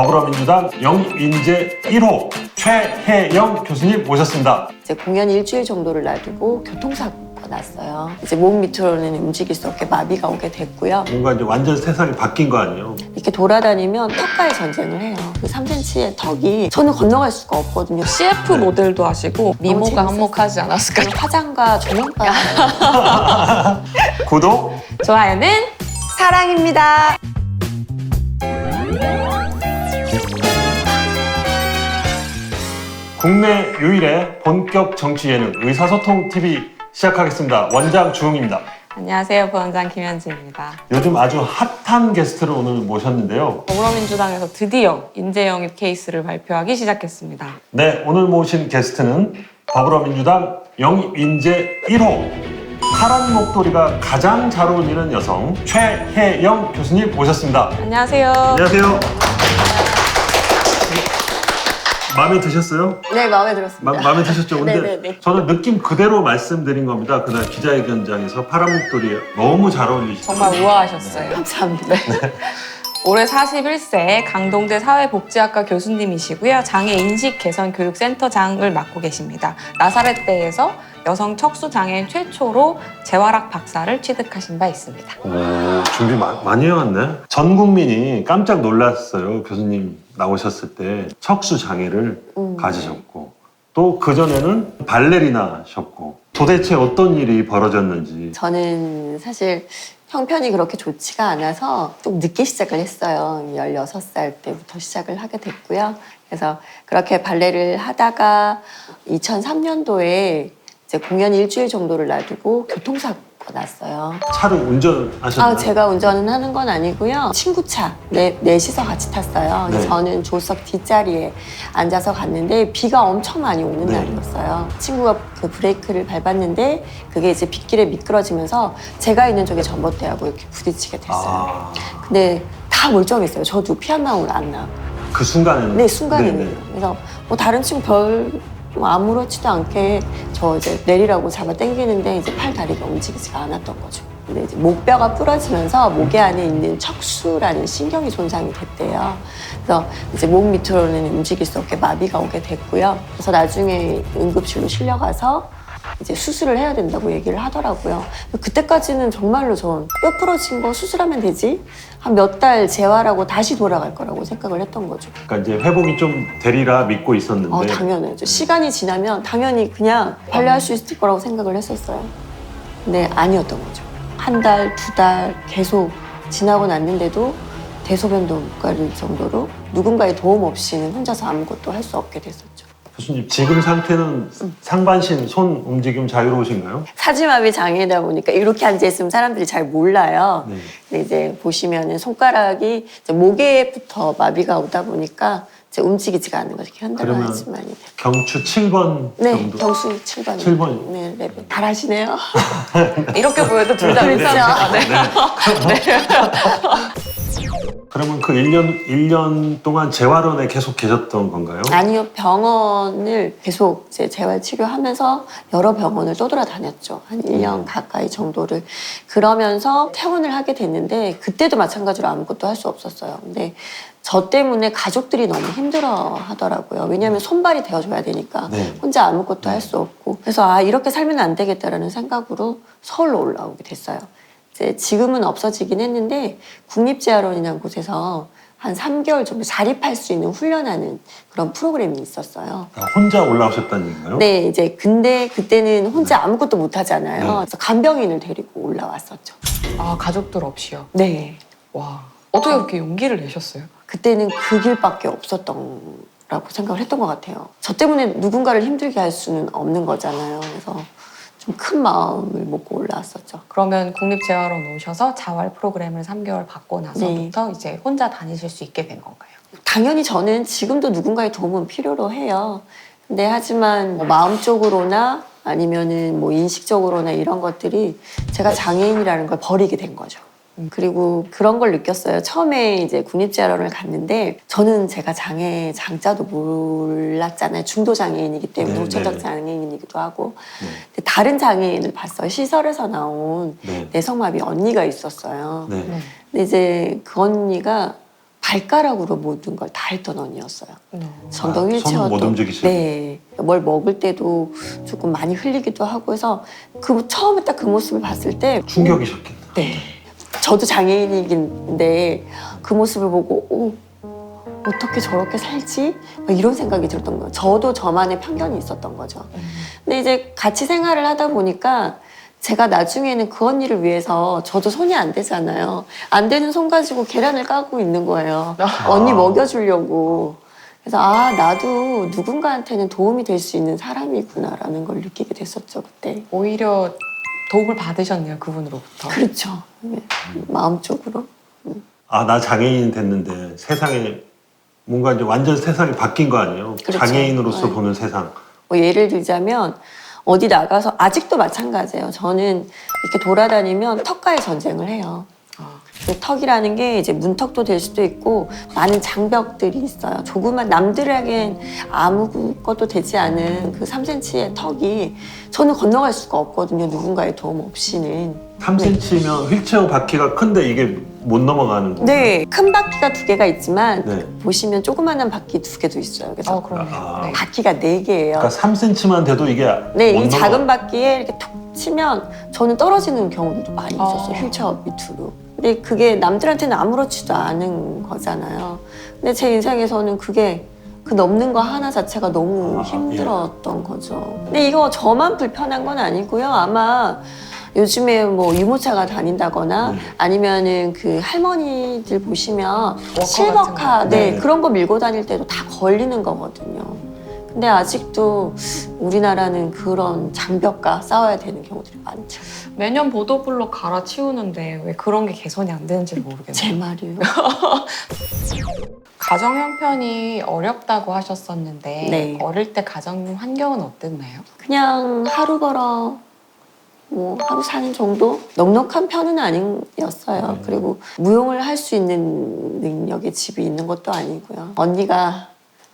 더불어민주당 영인재 1호 최혜영 교수님 모셨습니다. 이제 공연 일주일 정도를 놔두고 교통사고가 났어요. 이제 몸 밑으로는 움직일 수 없게 마비가 오게 됐고요. 뭔가 이제 완전 세상이 바뀐 거 아니에요? 이렇게 돌아다니면 턱과의 전쟁을 해요. 그 3cm의 턱이 저는 건너갈 수가 없거든요. CF 모델도 하시고 미모가 재밌었어요. 한몫하지 않았을까요? 화장과 조명과 구독! 좋아요는 사랑입니다. 국내 유일의 본격 정치 예능 의사소통 TV 시작하겠습니다. 원장 주홍입니다. 안녕하세요, 부원장 김현지입니다. 요즘 아주 핫한 게스트를 오늘 모셨는데요. 더불어민주당에서 드디어 인재 영입 케이스를 발표하기 시작했습니다. 네, 오늘 모신 게스트는 더불어민주당 영인재 1호 파란 목도리가 가장 잘 어울리는 여성 최혜영 교수님 모셨습니다. 안녕하세요. 안녕하세요. 마음에 드셨어요? 네, 마음에 들었습니다. 마음에 드셨죠? 근데 네네네. 저는 느낌 그대로 말씀드린 겁니다. 그날 기자회견장에서 파란 목도리 너무 잘 어울리시죠? 정말 우아하셨어요. 감사합니다. 올해 41세 강동대 사회복지학과 교수님이시고요. 장애 인식 개선 교육센터장을 맡고 계십니다. 나사렛대에서 여성 척수장애인 최초로 재활학 박사를 취득하신 바 있습니다. 오, 준비 많이 해왔네. 전 국민이 깜짝 놀랐어요. 교수님 나오셨을 때 척수 장애를 가지셨고 또 그전에는 발레리나셨고 도대체 어떤 일이 벌어졌는지. 저는 사실 형편이 그렇게 좋지가 않아서 좀 늦게 시작을 했어요. 16살 때부터 시작을 하게 됐고요. 그래서 그렇게 발레를 하다가 2003년도에 이제 공연 일주일 정도를 놔두고 교통사고가 났어요. 차를 운전하셨나요? 제가 운전은 하는 건 아니고요. 친구 차, 넷이서 같이 탔어요. 네. 저는 조수석 뒷자리에 앉아서 갔는데 비가 엄청 많이 오는 네. 날이었어요. 친구가 그 브레이크를 밟았는데 그게 이제 빗길에 미끄러지면서 제가 있는 쪽에 전봇대하고 이렇게 부딪히게 됐어요. 아, 근데 다 멀쩡했어요. 저도 피 한 방울 안 나. 그 순간에는? 네, 순간에는. 네네. 그래서 뭐 다른 친구 뭐 아무렇지도 않게 저 이제 내리라고 잡아 당기는데 이제 팔 다리가 움직이지가 않았던 거죠. 근데 이제 목뼈가 부러지면서 목에 안에 있는 척수라는 신경이 손상이 됐대요. 그래서 이제 몸 밑으로는 움직일 수 없게 마비가 오게 됐고요. 그래서 나중에 응급실로 실려가서 이제 수술을 해야 된다고 얘기를 하더라고요. 그때까지는 정말로 전 뼈 부러진 거 수술하면 되지? 한 몇 달 재활하고 다시 돌아갈 거라고 생각을 했던 거죠. 그러니까 이제 회복이 좀 되리라 믿고 있었는데 당연하죠. 시간이 지나면 당연히 그냥 발레할 수 있을 거라고 생각을 했었어요. 근데 아니었던 거죠. 한 달, 두 달 계속 지나고 났는데도 대소변도 못 가릴 정도로 누군가의 도움 없이는 혼자서 아무것도 할 수 없게 됐었죠. 교수님 지금 상태는 상반신 손 움직임 자유로우신가요? 사지마비 장애다 보니까 이렇게 앉아있으면 사람들이 잘 몰라요. 네. 근데 이제 보시면은 손가락이 이제 목에부터 마비가 오다 보니까 이제 움직이지가 않는 거죠. 그러면 현대만하지만이. 경추 7번 네, 정도? 경수 7번. 7번. 네, 레벨. 잘하시네요. 이렇게 보여도 둘 다 비슷합니다. 네. 그러면 그 1년 동안 재활원에 계속 계셨던 건가요? 아니요, 병원을 계속 이제 재활 치료하면서 여러 병원을 떠돌아다녔죠. 한 1년 가까이 정도를. 그러면서 퇴원을 하게 됐는데 그때도 마찬가지로 아무것도 할 수 없었어요. 근데 저 때문에 가족들이 너무 힘들어 하더라고요. 왜냐하면 손발이 되어줘야 되니까 네. 혼자 아무것도 할 수 없고. 그래서 이렇게 살면 안 되겠다라는 생각으로 서울로 올라오게 됐어요. 이제 지금은 없어지긴 했는데 국립재활원이라는 곳에서 한 3개월 정도 자립할 수 있는 훈련하는 그런 프로그램이 있었어요. 아, 혼자 올라오셨다는 얘기인가요? 네, 이제 근데 그때는 혼자 아무것도 못 하잖아요. 네. 그래서 간병인을 데리고 올라왔었죠. 아, 가족들 없이요? 네. 와, 어떻게 그렇게 용기를 내셨어요? 그때는 그 길밖에 없었던 라고 생각을 했던 것 같아요. 저 때문에 누군가를 힘들게 할 수는 없는 거잖아요. 그래서 좀 큰 마음을 먹고 올라왔었죠. 그러면 국립재활원 오셔서 자활 프로그램을 3개월 받고 나서부터 이제 혼자 다니실 수 있게 된 건가요? 당연히 저는 지금도 누군가의 도움은 필요로 해요. 근데 하지만 뭐 마음적으로나 아니면은 뭐 인식적으로나 이런 것들이 제가 장애인이라는 걸 버리게 된 거죠. 그리고 그런 걸 느꼈어요. 처음에 이제 국립재활원을 갔는데 저는 제가 장애 장자도 몰랐잖아요. 중도 장애인이기 때문에 네, 후천적 네. 장애인이기도 하고. 네. 근데 다른 장애인을 봤어요. 시설에서 나온 네. 내성마비 언니가 있었어요. 네. 네. 근데 이제 그 언니가 발가락으로 모든 걸 다 했던 언니였어요. 전동 손은 휠체어도. 못 움직이시고. 네. 뭘 먹을 때도 조금 많이 흘리기도 하고 해서 그 처음에 딱 그 모습을 봤을 때 충격이셨겠네. 네. 저도 장애인이긴데 그 모습을 보고 어떻게 저렇게 살지? 막 이런 생각이 들었던 거예요. 저도 저만의 편견이 있었던 거죠. 근데 이제 같이 생활을 하다 보니까 제가 나중에는 그 언니를 위해서 저도 손이 안 되잖아요. 안 되는 손 가지고 계란을 까고 있는 거예요. 언니 먹여주려고. 그래서 나도 누군가한테는 도움이 될 수 있는 사람이구나라는 걸 느끼게 됐었죠, 그때. 오히려 도움을 받으셨네요, 그분으로부터. 그렇죠. 네. 마음적으로. 나 장애인 됐는데 세상에 뭔가 이제 완전 세상이 바뀐 거 아니에요? 그렇죠. 장애인으로서 네. 보는 세상. 뭐 예를 들자면 어디 나가서 아직도 마찬가지예요. 저는 이렇게 돌아다니면 턱과의 전쟁을 해요. 그 턱이라는 게 이제 문턱도 될 수도 있고 많은 장벽들이 있어요. 조그만 남들에겐 아무것도 되지 않은 그 3cm의 턱이 저는 건너갈 수가 없거든요. 누군가의 도움 없이는. 3cm면 휠체어 바퀴가 큰데 이게 못 넘어가는 거. 네, 큰 바퀴가 2개가 있지만 네. 보시면 조그만한 바퀴 2개도 있어요. 그래서 그러네요. 네. 바퀴가 4개예요. 그러니까 3cm만 돼도 이게 네, 못 이 작은 넘어가. 바퀴에 이렇게 툭 치면 저는 떨어지는 경우도 많이 있었어요. 휠체어 밑으로. 근데 그게 남들한테는 아무렇지도 않은 거잖아요. 근데 제 인생에서는 그게 그 넘는 거 하나 자체가 너무 힘들었던 거죠. 근데 이거 저만 불편한 건 아니고요. 아마 요즘에 뭐 유모차가 다닌다거나 아니면은 그 할머니들 보시면 실버카, 같은 거. 네, 네. 그런 거 밀고 다닐 때도 다 걸리는 거거든요. 근데 아직도 우리나라는 그런 장벽과 싸워야 되는 경우들이 많죠. 매년 보도블록 갈아치우는데 왜 그런 게 개선이 안 되는지 모르겠네요. 제 말이에요. 가정 형편이 어렵다고 하셨었는데 네. 어릴 때 가정 환경은 어땠나요? 그냥 하루 벌어 뭐 하루 사는 정도? 넉넉한 편은 아니었어요. 그리고 무용을 할 수 있는 능력의 집이 있는 것도 아니고요. 언니가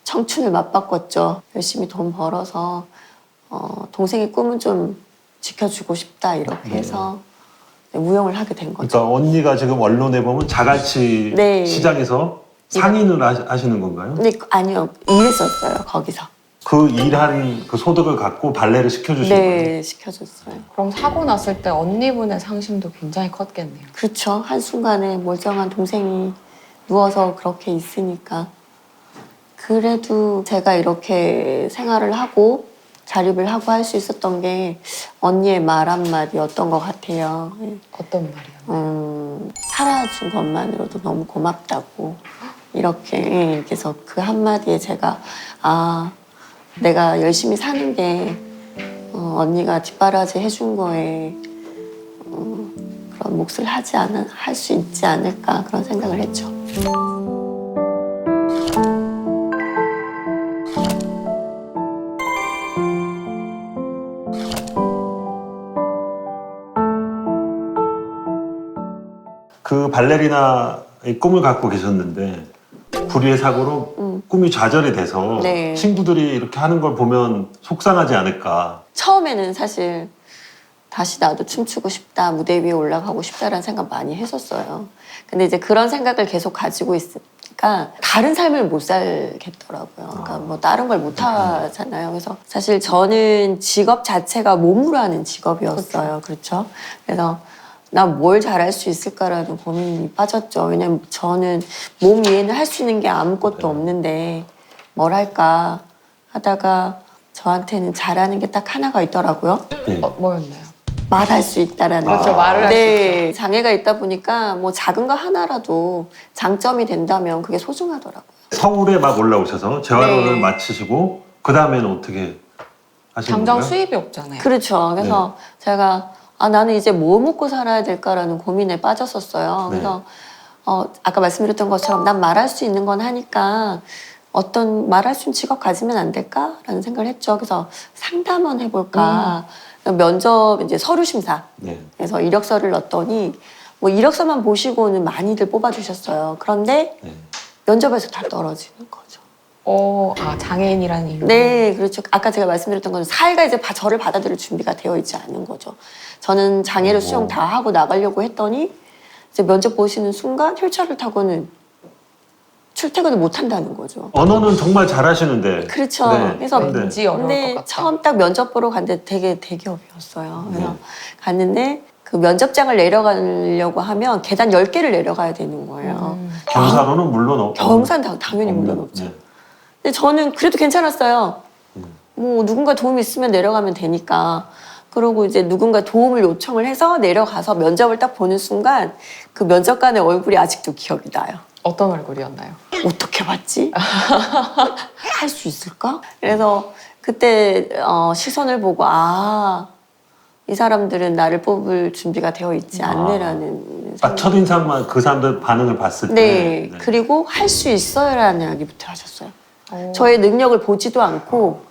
청춘을 맞바꿨죠. 열심히 돈 벌어서 동생의 꿈은 좀 지켜주고 싶다 이렇게 해서 무용을 하게 된 거죠. 그러니까 언니가 지금 언론에 보면 자갈치 네. 시장에서 상인을 하시는 건가요? 근데 아니요, 일했었어요 거기서. 그 일한 그 소득을 갖고 발레를 시켜주신 거예요? 네, 시켜줬어요. 그럼 사고 났을 때 언니분의 상심도 굉장히 컸겠네요. 그렇죠. 한순간에 멀쩡한 동생이 누워서 그렇게 있으니까. 그래도 제가 이렇게 생활을 하고 자립을 하고 할 수 있었던 게 언니의 말 한마디였던 것 같아요. 어떤 말이요? 살아준 것만으로도 너무 고맙다고 이렇게. 그래서 그 한마디에 제가 내가 열심히 사는 게 언니가 뒷바라지 해준 거에 그런 몫을 할 수 있지 않을까 그런 생각을 했죠. 그 발레리나의 꿈을 갖고 계셨는데 불의의 사고로 꿈이 좌절이 돼서 네. 친구들이 이렇게 하는 걸 보면 속상하지 않을까. 처음에는 사실 다시 나도 춤추고 싶다, 무대 위에 올라가고 싶다라는 생각 많이 했었어요. 근데 이제 그런 생각을 계속 가지고 있으니까 다른 삶을 못 살겠더라고요. 그러니까 뭐 다른 걸 못 하잖아요. 그래서 사실 저는 직업 자체가 몸으로 하는 직업이었어요. 그렇죠? 그래서 나 뭘 잘할 수 있을까라는 고민이 빠졌죠. 왜냐면 저는 몸 위에는 할 수 있는 게 아무것도 없는데 뭘 할까 하다가 저한테는 잘하는 게 딱 하나가 있더라고요. 네. 뭐였나요? 말할 수 있다라는 그렇죠, 거. 말을 할 수 네, 장애가 있다 보니까 뭐 작은 거 하나라도 장점이 된다면 그게 소중하더라고요. 서울에 막 올라오셔서 재활원을 네. 마치시고 그 다음에는 어떻게 하시는 당장 건가요? 수입이 없잖아요. 그렇죠. 그래서 제가 나는 이제 뭐 먹고 살아야 될까라는 고민에 빠졌었어요. 네. 그래서 아까 말씀드렸던 것처럼 난 말할 수 있는 건 하니까 어떤 말할 수 있는 직업 가지면 안 될까라는 생각을 했죠. 그래서 상담원 해볼까. 면접 이제 서류 심사. 네. 그래서 이력서를 넣었더니 뭐 이력서만 보시고는 많이들 뽑아주셨어요. 그런데 네. 면접에서 다 떨어지는 거죠. 장애인이라는 이유. 네, 그렇죠. 아까 제가 말씀드렸던 건 사회가 이제 저를 받아들일 준비가 되어 있지 않은 거죠. 저는 장애를 수용 다 하고 나가려고 했더니 이제 면접 보시는 순간 휠체어를 타고는 출퇴근을 못 한다는 거죠. 언어는 정말 잘하시는데. 그렇죠. 네. 그래서 왠지 어려울 것 근데 같다. 처음 딱 면접 보러 갔는데 되게 대기업이었어요. 그래서 갔는데 그 면접장을 내려가려고 하면 계단 10개를 내려가야 되는 거예요. 경사로는 물론 없고. 경산 당연히 물론 없죠. 네. 근데 저는 그래도 괜찮았어요. 뭐 누군가 도움이 있으면 내려가면 되니까. 그러고 이제 누군가 도움을 요청을 해서 내려가서 면접을 딱 보는 순간 그 면접관의 얼굴이 아직도 기억이 나요. 어떤 얼굴이었나요? 어떻게 봤지? 할 수 있을까? 그래서 그때 시선을 보고 이 사람들은 나를 뽑을 준비가 되어 있지 않네라는 딱 첫인상만 그 사람들 반응을 봤을 때. 네. 그리고 할 수 있어요라는 이야기부터 하셨어요. 저의 능력을 보지도 않고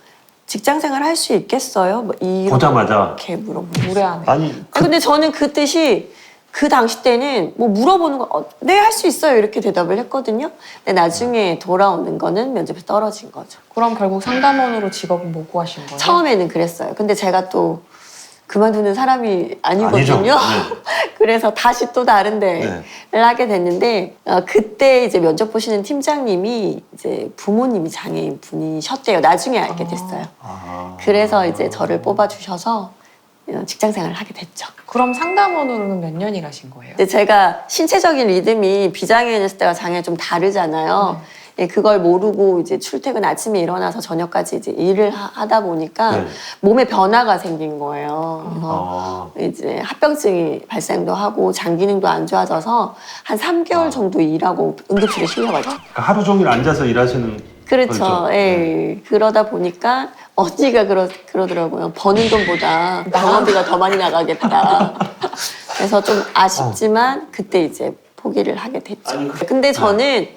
직장생활 할 수 있겠어요? 뭐 보자마자. 이렇게 물어보고. 무례하네. 아니, 근데 저는 그 뜻이 그 당시 때는 뭐 물어보는 거 네, 할 수 있어요 이렇게 대답을 했거든요. 근데 나중에 돌아오는 거는 면접에서 떨어진 거죠. 그럼 결국 상담원으로 직업은 못 구하신 거예요? 처음에는 그랬어요. 근데 제가 또 그만두는 사람이 아니거든요. 아니죠. 네. 그래서 다시 또 다른 데를 하게 됐는데 그때 이제 면접 보시는 팀장님이 이제 부모님이 장애인 분이셨대요. 나중에 알게 됐어요. 그래서 이제 저를 뽑아주셔서 직장 생활을 하게 됐죠. 그럼 상담원으로는 몇 년 일하신 거예요? 근데 제가 신체적인 리듬이 비장애인이었을 때가 장애 좀 다르잖아요. 예, 그걸 모르고 이제 출퇴근 아침에 일어나서 저녁까지 이제 일을 하다 보니까 몸에 변화가 생긴 거예요. 그래서 이제 합병증이 발생도 하고 장 기능도 안 좋아져서 한 3개월 정도 일하고 응급실에 실려갔죠. 그러니까 하루 종일 앉아서 일하시는. 그렇죠. 예. 그러다 보니까 언니가 그러더라고요. 버는 돈보다 병원비가 더 많이 나가겠다. 그래서 좀 아쉽지만 그때 이제 포기를 하게 됐죠. 근데 저는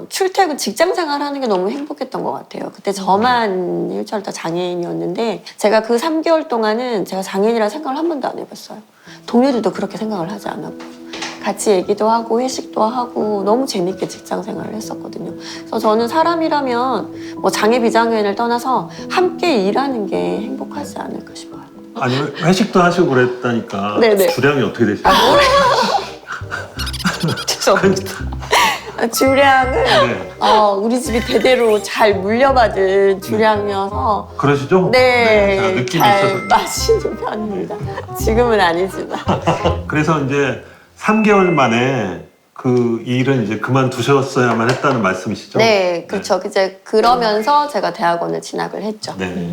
출퇴근 직장 생활하는 게 너무 행복했던 것 같아요. 그때 저만 휠체어 장애인이었는데 제가 그 3개월 동안은 제가 장애인이라는 생각을 한 번도 안 해봤어요. 동료들도 그렇게 생각을 하지 않았고 같이 얘기도 하고 회식도 하고 너무 재밌게 직장 생활을 했었거든요. 그래서 저는 사람이라면 뭐 장애 비장애인을 떠나서 함께 일하는 게 행복하지 않을까 싶어요. 아니, 회식도 하시고 그랬다니까. 네네. 주량이 어떻게 되시나요? 죄송합니다. 주량은 네. 우리 집이 대대로 잘 물려받은 주량이어서 그러시죠? 네, 제가 느낌이 잘 있어서. 마시는 편입니다. 지금은 아니지만. 그래서 이제 3개월 만에 그 일은 이제 그만두셨어야만 했다는 말씀이시죠? 네, 그렇죠. 이제 그러면서 제가 대학원을 진학을 했죠. 네.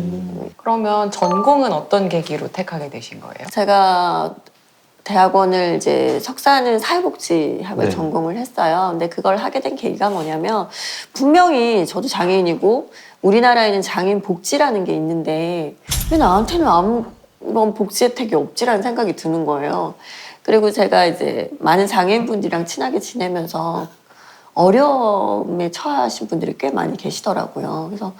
그러면 전공은 어떤 계기로 택하게 되신 거예요? 제가 대학원을 이제 석사는 사회복지학을 네. 전공을 했어요. 근데 그걸 하게 된 계기가 뭐냐면 분명히 저도 장애인이고 우리나라에는 장애인 복지라는 게 있는데 왜 나한테는 아무런 복지 혜택이 없지라는 생각이 드는 거예요. 그리고 제가 이제 많은 장애인분들이랑 친하게 지내면서 어려움에 처하신 분들이 꽤 많이 계시더라고요. 그래서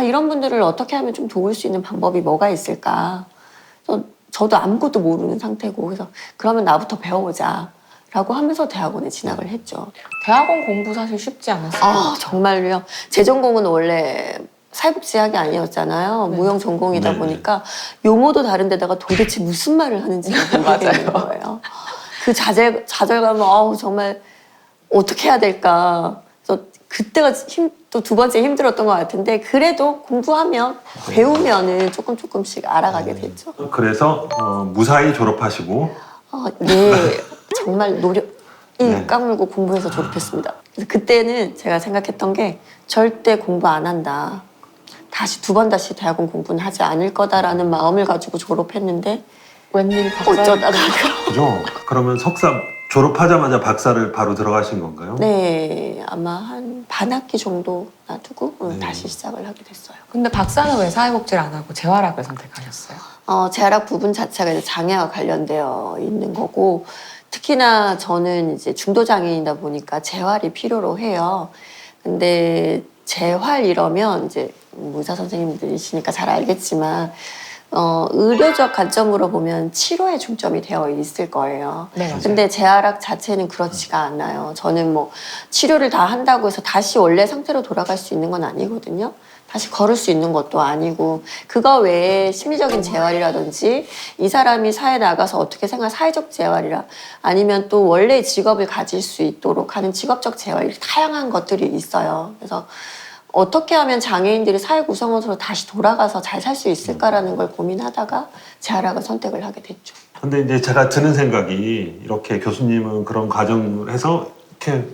이런 분들을 어떻게 하면 좀 도울 수 있는 방법이 뭐가 있을까? 그래서 저도 아무것도 모르는 상태고 그래서 그러면 나부터 배워보자 라고 하면서 대학원에 진학을 했죠. 대학원 공부 사실 쉽지 않았어요. 정말요. 제 전공은 원래 사회복지학이 아니었잖아요. 네. 무용 전공이다 네. 보니까 용어도 다른데다가 도대체 무슨 말을 하는지 모르겠는 거예요. 그 좌절감은 정말 어떻게 해야 될까. 그래서 그때가 또 두 번째 힘들었던 것 같은데 그래도 공부하면 배우면은 조금씩 알아가게 됐죠. 그래서 무사히 졸업하시고. 네, 정말 노력이 네. 까물고 공부해서 졸업했습니다. 그래서 그때는 제가 생각했던 게 절대 공부 안 한다. 두 번 다시 대학원 공부는 하지 않을 거다라는 마음을 가지고 졸업했는데 웬일 어쩌다가 그죠? 그러면 석사 졸업하자마자 박사를 바로 들어가신 건가요? 네, 아마 한 반 학기 정도 놔두고 다시 시작을 하게 됐어요. 근데 박사는 왜 사회복지를 안 하고 재활학을 선택하셨어요? 재활학 부분 자체가 이제 장애와 관련되어 있는 거고 특히나 저는 이제 중도 장애인이다 보니까 재활이 필요로 해요. 근데 재활 이러면 이제 의사 선생님들이시니까 잘 알겠지만 의료적 관점으로 보면 치료에 중점이 되어 있을 거예요. 네, 맞아요. 근데 재활학 자체는 그렇지가 않아요. 저는 뭐 치료를 다 한다고 해서 다시 원래 상태로 돌아갈 수 있는 건 아니거든요. 다시 걸을 수 있는 것도 아니고 그거 외에 심리적인 재활이라든지 이 사람이 사회에 나가서 어떻게 생각 사회적 재활이라 아니면 또 원래 직업을 가질 수 있도록 하는 직업적 재활 다양한 것들이 있어요. 그래서 어떻게 하면 장애인들이 사회 구성원으로 다시 돌아가서 잘 살 수 있을까라는 걸 고민하다가 재활학을 선택을 하게 됐죠. 근데 이제 제가 드는 생각이 이렇게 교수님은 그런 과정을 해서 이렇게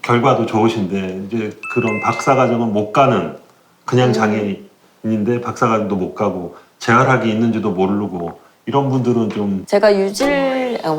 결과도 좋으신데 이제 그런 박사 과정은 못 가는 그냥 장애인인데 박사 과정도 못 가고 재활학이 있는지도 모르고 이런 분들은 좀 제가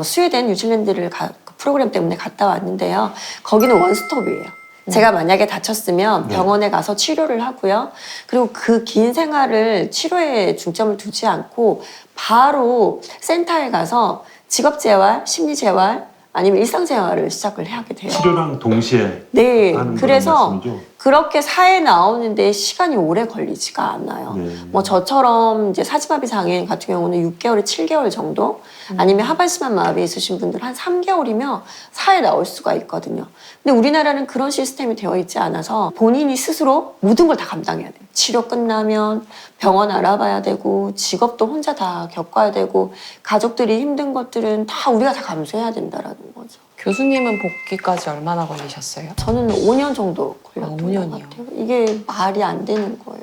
스웨덴, 뉴질랜드를 그 프로그램 때문에 갔다 왔는데요. 거기는 원스톱이에요. 제가 만약에 다쳤으면 병원에 가서 치료를 하고요. 그리고 그 긴 생활을 치료에 중점을 두지 않고 바로 센터에 가서 직업재활, 심리재활 아니면 일상재활을 시작을 하게 돼요. 치료랑 동시에 네, 하는 그래서 그런 말씀이죠? 그렇게 사회에 나오는데 시간이 오래 걸리지가 않아요. 네. 뭐 저처럼 이제 사지마비 장애인 같은 경우는 6개월에 7개월 정도 아니면 하반신만 마비 있으신 분들 한 3개월이면 사회에 나올 수가 있거든요. 근데 우리나라는 그런 시스템이 되어 있지 않아서 본인이 스스로 모든 걸 다 감당해야 돼요. 치료 끝나면 병원 알아봐야 되고 직업도 혼자 다 겪어야 되고 가족들이 힘든 것들은 다 우리가 다 감수해야 된다라는 거죠. 교수님은 복귀까지 얼마나 걸리셨어요? 저는 5년 정도 걸렸던 5년이요? 것 같아요. 이게 말이 안 되는 거예요.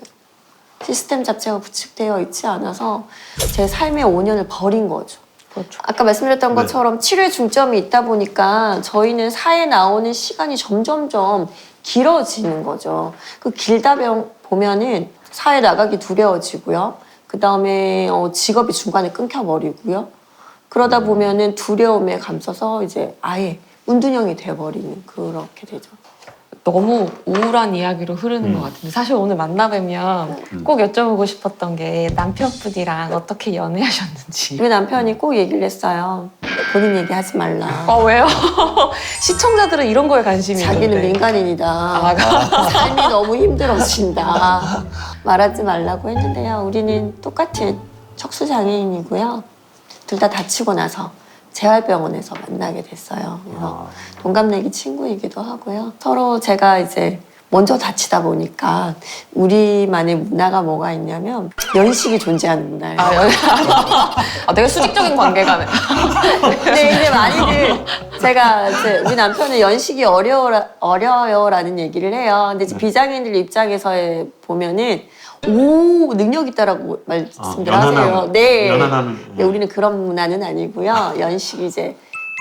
시스템 자체가 구축되어 있지 않아서 제 삶의 5년을 버린 거죠. 그렇죠. 아까 말씀드렸던 네. 것처럼 치료에 중점이 있다 보니까 저희는 사회에 나오는 시간이 점점점 길어지는 거죠. 그 길다 보면은 사회 나가기 두려워지고요. 그 다음에 직업이 중간에 끊겨버리고요. 그러다 보면은 두려움에 감싸서 이제 아예 운둔형이 돼버리는 그렇게 되죠. 너무 우울한 이야기로 흐르는 것 같은데 사실 오늘 만나뵈면 꼭 여쭤보고 싶었던 게 남편분이랑 어떻게 연애하셨는지. 우리 남편이 꼭 얘기를 했어요. 본인 얘기하지 말라. 왜요? 시청자들은 이런 거에 관심이 자기는 있는데. 민간인이다. 삶이 너무 힘들어진다. 말하지 말라고 했는데요. 우리는 똑같이 척수장애인이고요. 둘 다 다치고 나서 재활병원에서 만나게 됐어요. 그래서 동갑내기 친구이기도 하고요. 서로 제가 이제 먼저 다치다 보니까 우리만의 문화가 뭐가 있냐면 연식이 존재하는 문화예요. 되게 수직적인 관계가. 근데 이제 많이들 제가 이제 우리 남편은 연식이 어려요라는 얘기를 해요. 근데 이제 비장애인들 입장에서 보면은 오 능력 있다라고 말씀들 하세요. 네. 연하는 근데 우리는 그런 문화는 아니고요. 연식이 이제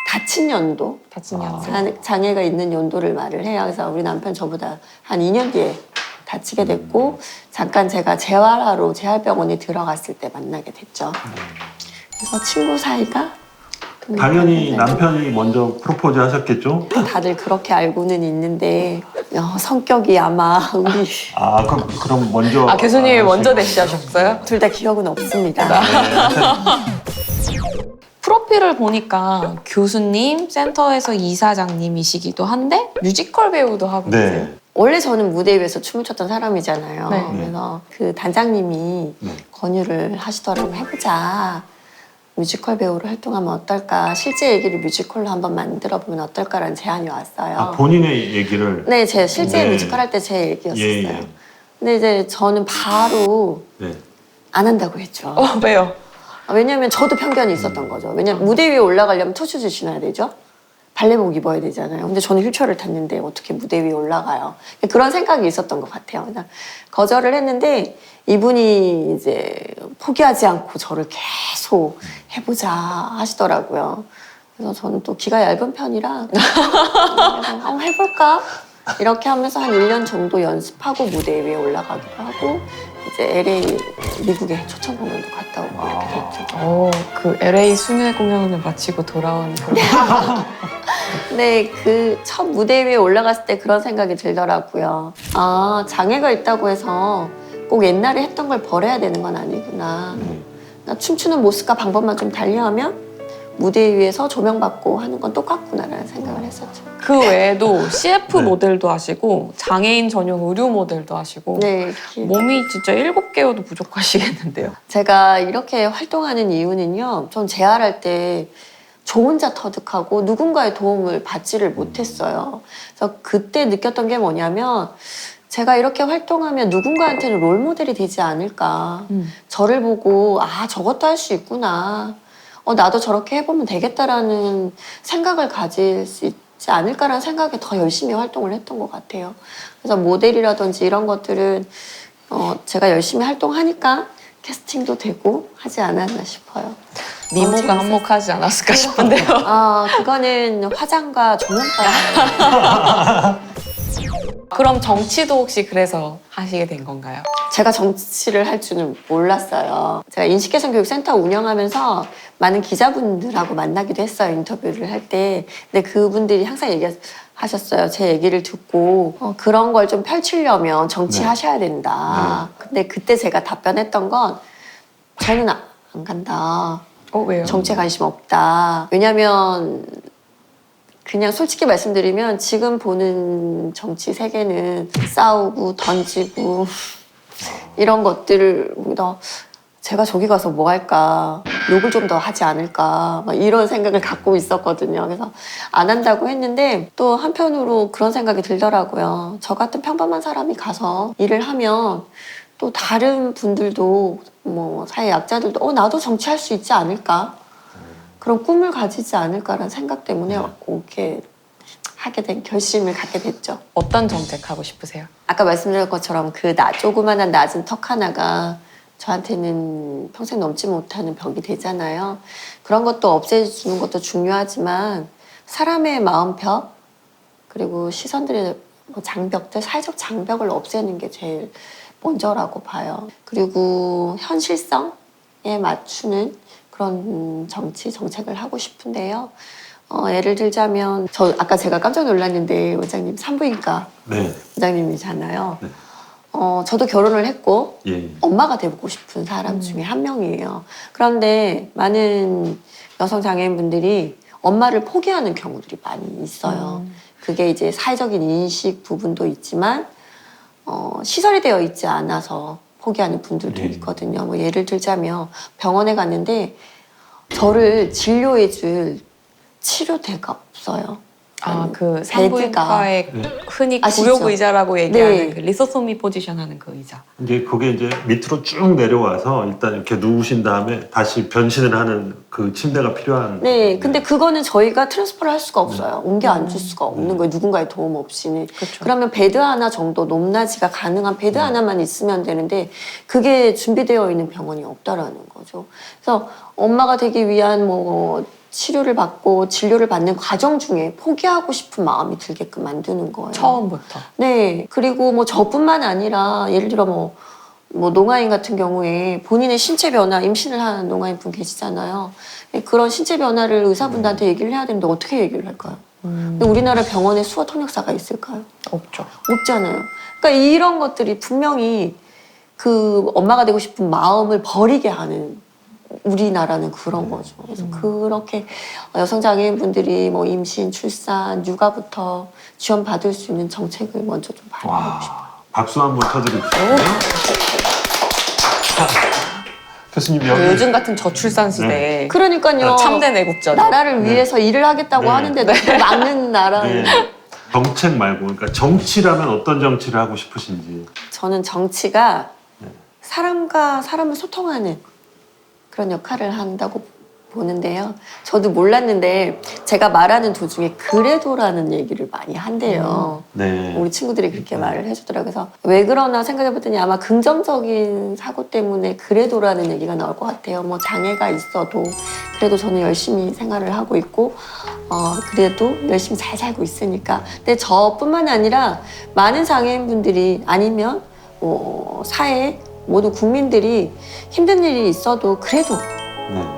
다친 연도, 다친 연도. 장애가 있는 연도를 말을 해요. 그래서 우리 남편 저보다 한 2년 뒤에 다치게 됐고 잠깐 제가 재활하러 재활병원에 들어갔을 때 만나게 됐죠. 그래서 친구 사이가 당연히 남편이 먼저 프로포즈 하셨겠죠? 다들 그렇게 알고는 있는데 성격이 아마 우리 그럼 먼저 교수님이 먼저 대시하셨어요? 둘 다 기억은 없습니다. 프로필을 보니까 교수님, 센터에서 이사장님이시기도 한데 뮤지컬 배우도 하고 계세요. 네. 원래 저는 무대 위에서 춤을 췄던 사람이잖아요. 네. 그래서 그 단장님이 네. 권유를 하시더라고요. 해보자. 뮤지컬 배우로 활동하면 어떨까? 실제 얘기를 뮤지컬로 한번 만들어보면 어떨까라는 제안이 왔어요. 본인의 얘기를 네, 제 실제 네. 뮤지컬 할 때 제 얘기였어요. 예. 근데 이제 저는 바로 네. 안 한다고 했죠. 왜요? 왜냐면 저도 편견이 있었던 거죠. 왜냐면 무대 위에 올라가려면 투슈즈 신어야 되죠. 발레복 입어야 되잖아요. 근데 저는 휠체어를 탔는데 어떻게 무대 위에 올라가요? 그런 생각이 있었던 것 같아요. 그냥 거절을 했는데 이분이 이제 포기하지 않고 저를 계속 해보자 하시더라고요. 그래서 저는 또 기가 얇은 편이라 해볼까? 이렇게 하면서 한 1년 정도 연습하고 무대 위에 올라가기도 하고 이제 LA 미국에 초청 공연도 갔다 오고 이렇게 됐죠. 그 LA 순회 공연을 마치고 돌아온 근데 그 첫 무대 위에 올라갔을 때 그런 생각이 들더라고요. 장애가 있다고 해서 꼭 옛날에 했던 걸 버려야 되는 건 아니구나. 나 춤추는 모습과 방법만 좀 달리하면 무대 위에서 조명받고 하는 건 똑같구나라는 생각을 했었죠. 그 외에도 CF 네. 모델도 하시고 장애인 전용 의류 모델도 하시고 네, 몸이 진짜 7개여도 부족하시겠는데요. 제가 이렇게 활동하는 이유는요. 전 재활할 때 저 혼자 터득하고 누군가의 도움을 받지를 못했어요. 그래서 그때 느꼈던 게 뭐냐면 제가 이렇게 활동하면 누군가한테는 롤모델이 되지 않을까. 저를 보고 아 저것도 할 수 있구나. 나도 저렇게 해보면 되겠다라는 생각을 가질 수 있지 않을까라는 생각에 더 열심히 활동을 했던 것 같아요. 그래서 모델이라든지 이런 것들은 제가 열심히 활동하니까 캐스팅도 되고 하지 않았나 싶어요. 미모가 재밌었어요. 한몫하지 않았을까 싶은데요. 그거는 화장과 조명과 그럼 정치도 혹시 그래서 하시게 된 건가요? 제가 정치를 할 줄은 몰랐어요. 제가 인식개선교육센터 운영하면서 많은 기자분들하고 만나기도 했어요. 인터뷰를 할 때. 근데 그분들이 항상 얘기하셨어요. 제 얘기를 듣고 그런 걸 좀 펼치려면 정치하셔야 된다. 근데 그때 제가 답변했던 건 저는 안 간다. 왜요? 정치에 관심 없다. 왜냐면 그냥 솔직히 말씀드리면 지금 보는 정치 세계는 싸우고 던지고 이런 것들을 더 제가 저기 가서 뭐 할까, 욕을 좀 더 하지 않을까 막 이런 생각을 갖고 있었거든요. 그래서 안 한다고 했는데 또 한편으로 그런 생각이 들더라고요. 저 같은 평범한 사람이 가서 일을 하면 또 다른 분들도 뭐 사회 약자들도 나도 정치할 수 있지 않을까, 그런 꿈을 가지지 않을까라는 생각 때문에 이렇게 하게 된 결심을 갖게 됐죠. 어떤 정책 하고 싶으세요? 아까 말씀드린 것처럼 그 조그만한 낮은 턱 하나가 저한테는 평생 넘지 못하는 벽이 되잖아요. 그런 것도 없애주는 것도 중요하지만 사람의 마음벽 그리고 시선들의 장벽들, 사회적 장벽을 없애는 게 제일 먼저라고 봐요. 그리고 현실성에 맞추는 그런 정책을 하고 싶은데요. 예를 들자면 아까 제가 깜짝 놀랐는데 원장님 산부인과 네. 원장님이잖아요. 네. 저도 결혼을 했고 예. 엄마가 되고 싶은 사람 중에 한 명이에요. 그런데 많은 여성 장애인분들이 엄마를 포기하는 경우들이 많이 있어요. 그게 이제 사회적인 인식 부분도 있지만 시설이 되어 있지 않아서 포기하는 분들도 있거든요. 뭐 예를 들자면 병원에 갔는데 저를 진료해줄 치료대가 없어요. 그 산부인과의 흔히 아시죠? 구욕의자라고 얘기하는 네. 그 리소소미 포지션 하는 그 의자. 그게 이제 밑으로 쭉 내려와서 일단 이렇게 누우신 다음에 다시 변신을 하는 그 침대가 필요한. 네, 근데 그거는 저희가 트랜스퍼를 할 수가 없어요. 옮겨 앉을 수가 없는 거예요. 누군가의 도움 없이는. 그렇죠. 그러면 베드 하나 정도 높낮이가 가능한 베드 하나만 있으면 되는데 그게 준비되어 있는 병원이 없다라는 거죠. 그래서 엄마가 되기 위한 치료를 받고 진료를 받는 과정 중에 포기하고 싶은 마음이 들게끔 만드는 거예요. 처음부터. 네. 그리고 저뿐만 아니라 예를 들어 뭐 농아인 같은 경우에 본인의 신체 변화, 임신을 하는 농아인 분 계시잖아요. 그런 신체 변화를 의사분들한테 얘기를 해야 되는데 어떻게 얘기를 할까요? 근데 우리나라 병원에 수어 통역사가 있을까요? 없죠. 없잖아요. 그러니까 이런 것들이 분명히 그 엄마가 되고 싶은 마음을 버리게 하는 우리나라는 그런 거죠. 그래서 그렇게 여성장애인분들이 임신, 출산, 육아부터 지원받을 수 있는 정책을 먼저 좀 발표하고 싶어요. 박수 한번 쳐드릴게요. 교수님 여기 요즘 같은 저출산 시대에 그러니까요. 참된 애국자. 나라를 위해서 일을 하겠다고 네. 하는데 또 막는 나라는. 네. 정책 말고 그러니까 정치라면 어떤 정치를 하고 싶으신지. 저는 정치가 사람과 사람을 소통하는 그런 역할을 한다고 보는데요. 저도 몰랐는데 제가 말하는 도중에 그래도라는 얘기를 많이 한대요. 네. 우리 친구들이 그렇게 말을 해주더라고요. 그래서 왜 그러나 생각해봤더니 아마 긍정적인 사고 때문에 그래도라는 얘기가 나올 것 같아요. 장애가 있어도 그래도 저는 열심히 생활을 하고 있고 그래도 열심히 잘 살고 있으니까. 근데 저뿐만 아니라 많은 장애인분들이 아니면 사회 모든 국민들이 힘든 일이 있어도 그래도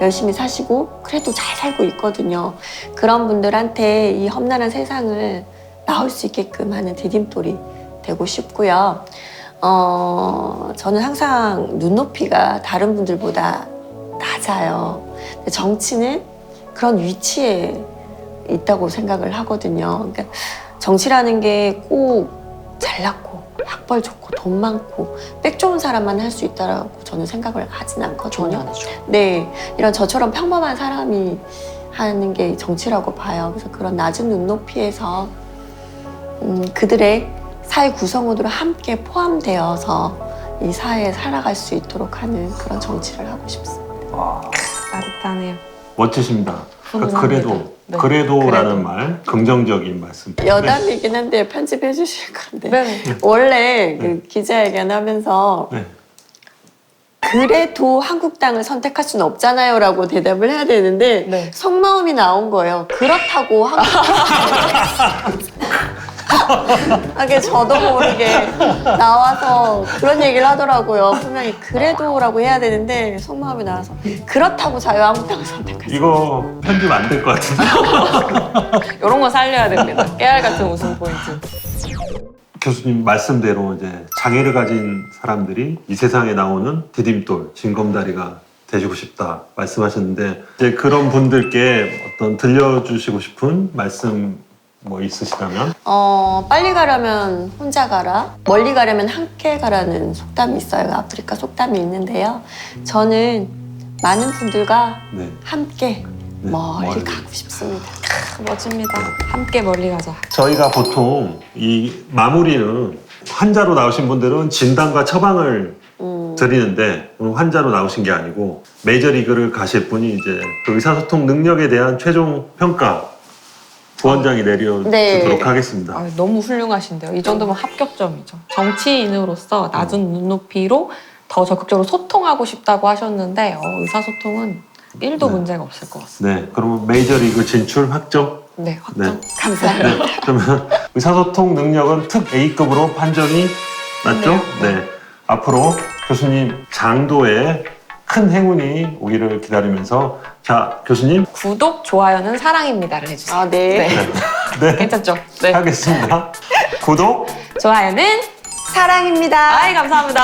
열심히 사시고 그래도 잘 살고 있거든요. 그런 분들한테 이 험난한 세상을 나올 수 있게끔 하는 디딤돌이 되고 싶고요. 저는 항상 눈높이가 다른 분들보다 낮아요. 근데 정치는 그런 위치에 있다고 생각을 하거든요. 그러니까 정치라는 게 꼭 잘났고 학벌 좋고 돈 많고 백 좋은 사람만 할 수 있다라고 저는 생각을 하진 않거든요. 전혀 아니죠. 네, 이런 저처럼 평범한 사람이 하는 게 정치라고 봐요. 그래서 그런 낮은 눈높이에서 그들의 사회 구성원으로 함께 포함되어서 이 사회에 살아갈 수 있도록 하는 그런 정치를 하고 싶습니다. 와, 따뜻하네요. 멋지십니다. 그러니까 훈훈합니다. 그래도 네. 그래도라는 그래도. 말 긍정적인 말씀. 여담이긴 한데 편집해 주실 건데 네. 원래 그 기자회견 하면서 네. 그래도 한국당을 선택할 수는 없잖아요 라고 대답을 해야 되는데 네. 속마음이 나온 거예요. 그렇다고 하게 저도 모르게 나와서 그런 얘기를 하더라고요. 분명히 그래도라고 해야 되는데 속마음이 나와서 그렇다고 자유한국당을 선택할 수 이거 편집 안 될 것 같은데. 이런 거 살려야 됩니다. 깨알 같은 웃음 포인트. 교수님 말씀대로 이제 장애를 가진 사람들이 이 세상에 나오는 디딤돌, 징검다리가 되시고 싶다 말씀하셨는데 이제 그런 분들께 어떤 들려주시고 싶은 말씀 뭐 있으시다면? 빨리 가려면 혼자 가라, 멀리 가려면 함께 가라는 속담이 있어요. 아프리카 속담이 있는데요. 저는 많은 분들과 네. 함께 네, 멀리 멀리. 가고 싶습니다. 멋집니다. 함께 멀리 가자. 저희가 보통 이 마무리는 환자로 나오신 분들은 진단과 처방을 드리는데 오늘 환자로 나오신 게 아니고 메이저리그를 가실 분이 이제 그 의사소통 능력에 대한 최종 평가 부원장이 내려주도록 네. 하겠습니다. 아, 너무 훌륭하신데요. 이 정도면 합격점이죠. 정치인으로서 낮은 눈높이로 더 적극적으로 소통하고 싶다고 하셨는데 의사소통은 1도 네. 문제가 없을 것 같습니다. 네, 그러면 메이저리그 진출 확정? 네, 확정. 네. 감사합니다. 네, 그러면 의사소통 능력은 특 A급으로 판정이 맞죠? 네. 네. 앞으로 교수님 장도에 큰 행운이 오기를 기다리면서 자, 교수님 구독, 좋아요는 사랑입니다를 해주세요. 아, 네. 네, 괜찮죠? 네. 하겠습니다. 구독 좋아요는 사랑입니다. 아이 감사합니다.